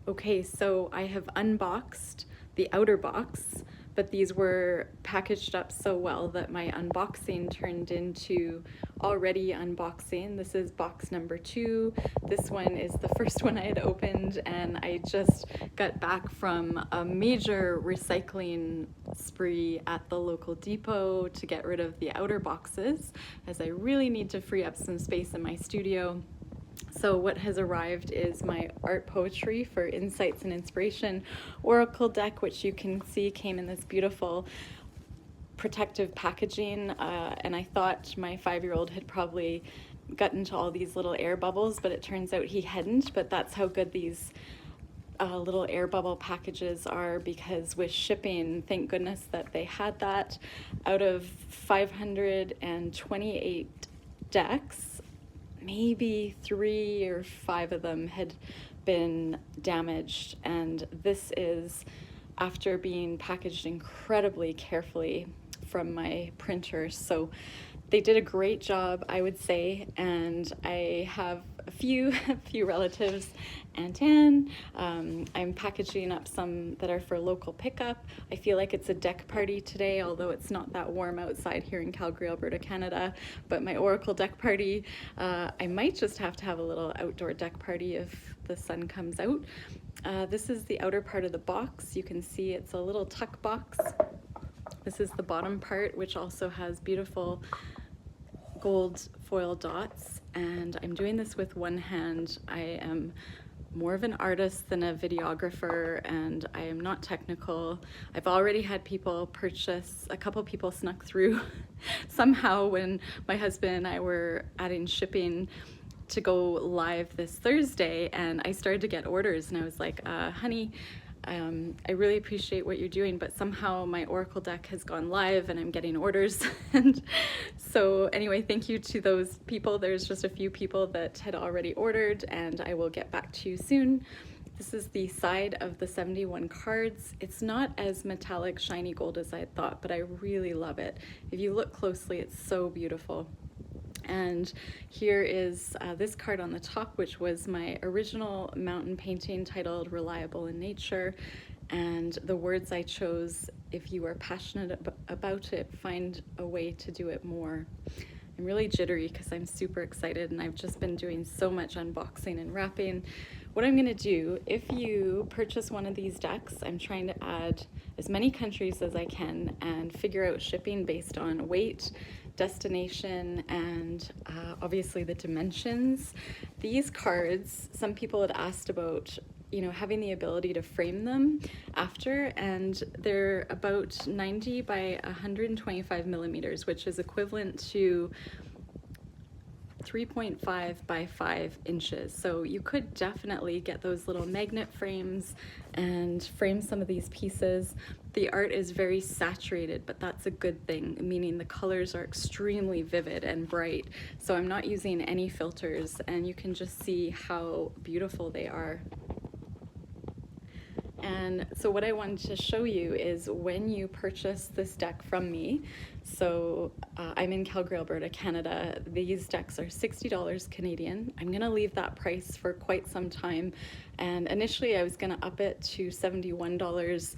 Okay, so I have unboxed the outer box, but these were packaged up so well that my unboxing turned into already unboxing. This is box number 2. This one is the first one I had opened, and I just got back from a major recycling spree at the local depot to get rid of the outer boxes, as I really need to free up some space in my studio. So what has arrived is my art poetry for insights and inspiration oracle deck, which you can see came in this beautiful protective packaging, and I thought my 5-year-old had probably gotten to all these little air bubbles, but it turns out he hadn't. But that's how good these little air bubble packages are, because with shipping, thank goodness that they had that. Out of 528 decks, maybe 3 or 5 of them had been damaged, and this is after being packaged incredibly carefully from my printer. So they did a great job, I would say, and I have a few relatives and I'm packaging up some that are for local pickup. I feel like it's a deck party today, although it's not that warm outside here in Calgary, Alberta, Canada. But my oracle deck party, I might just have to have a little outdoor deck party if the sun comes out. This is the outer part of the box. You can see it's a little tuck box. This is the bottom part, which also has beautiful gold foil dots, and I'm doing this with one hand. I am more of an artist than a videographer, and I am not technical. I've already had people purchase, a couple people snuck through somehow when my husband and I were adding shipping to go live this Thursday, and I started to get orders, and I was like, honey, I really appreciate what you're doing, but somehow my oracle deck has gone live and I'm getting orders. And so anyway, thank you to those people. There's just a few people that had already ordered, and I will get back to you soon. This is the side of the 71 cards. It's not as metallic shiny gold as I had thought, but I really love it. If you look closely, it's so beautiful. And here is this card on the top, which was my original mountain painting titled Reliable in Nature. And the words I chose: if you are passionate about it, find a way to do it more. I'm really jittery because I'm super excited, and I've just been doing so much unboxing and wrapping. What I'm going to do, if you purchase one of these decks, I'm trying to add as many countries as I can and figure out shipping based on weight, destination, and obviously the dimensions. These cards, some people had asked about, you know, having the ability to frame them after, and they're about 90 by 125 millimeters, which is equivalent to 3.5 by 5 inches. So you could definitely get those little magnet frames and frame some of these pieces. The art is very saturated, but that's a good thing, meaning the colors are extremely vivid and bright. So I'm not using any filters, and you can just see how beautiful they are. And so what I wanted to show you is when you purchase this deck from me, so I'm in Calgary, Alberta, Canada, these decks are $60 Canadian. I'm gonna leave that price for quite some time. And initially I was gonna up it to $71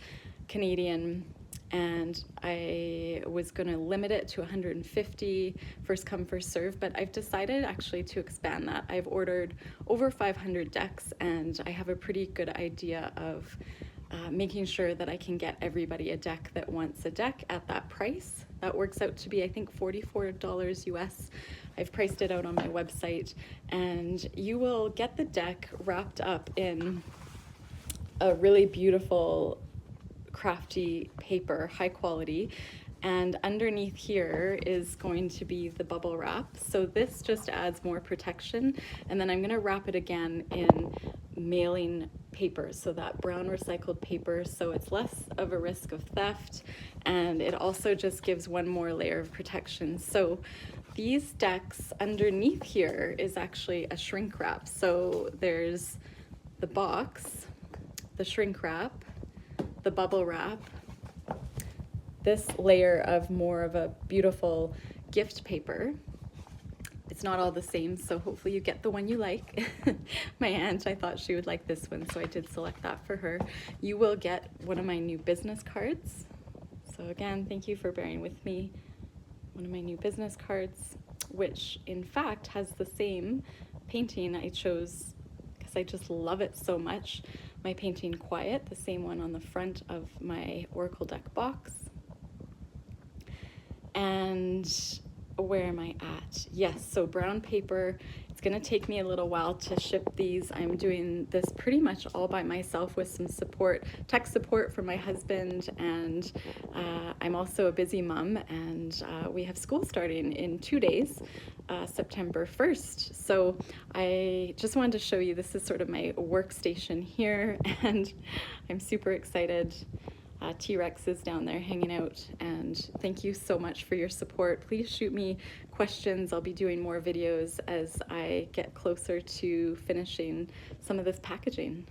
Canadian, and I was going to limit it to 150, first come, first serve, but I've decided actually to expand that. I've ordered over 500 decks, and I have a pretty good idea of making sure that I can get everybody a deck that wants a deck at that price. That works out to be, I think, $44 US. I've priced it out on my website, and you will get the deck wrapped up in a really beautiful crafty paper, high quality, and underneath here is going to be the bubble wrap. So this just adds more protection, and then I'm going to wrap it again in mailing paper, so that brown recycled paper, so it's less of a risk of theft, and it also just gives one more layer of protection. So these decks underneath here is actually a shrink wrap. So there's the box, the shrink wrap, the bubble wrap, this layer of more of a beautiful gift paper, it's not all the same, so hopefully you get the one you like. My aunt, I thought she would like this one, so I did select that for her. You will get one of my new business cards. So again, thank you for bearing with me. One of my new business cards, which in fact has the same painting I chose because I just love it so much. My painting Quiet, the same one on the front of my Oracle deck box. And where am I at? Yes, so brown paper. It's gonna take me a little while to ship these. I'm doing this pretty much all by myself with some support, tech support from my husband, and I'm also a busy mom, and we have school starting in 2 days, September 1st. So I just wanted to show you, this is sort of my workstation here, and I'm super excited. T-Rex is down there hanging out, and thank you so much for your support. Please shoot me questions. I'll be doing more videos as I get closer to finishing some of this packaging.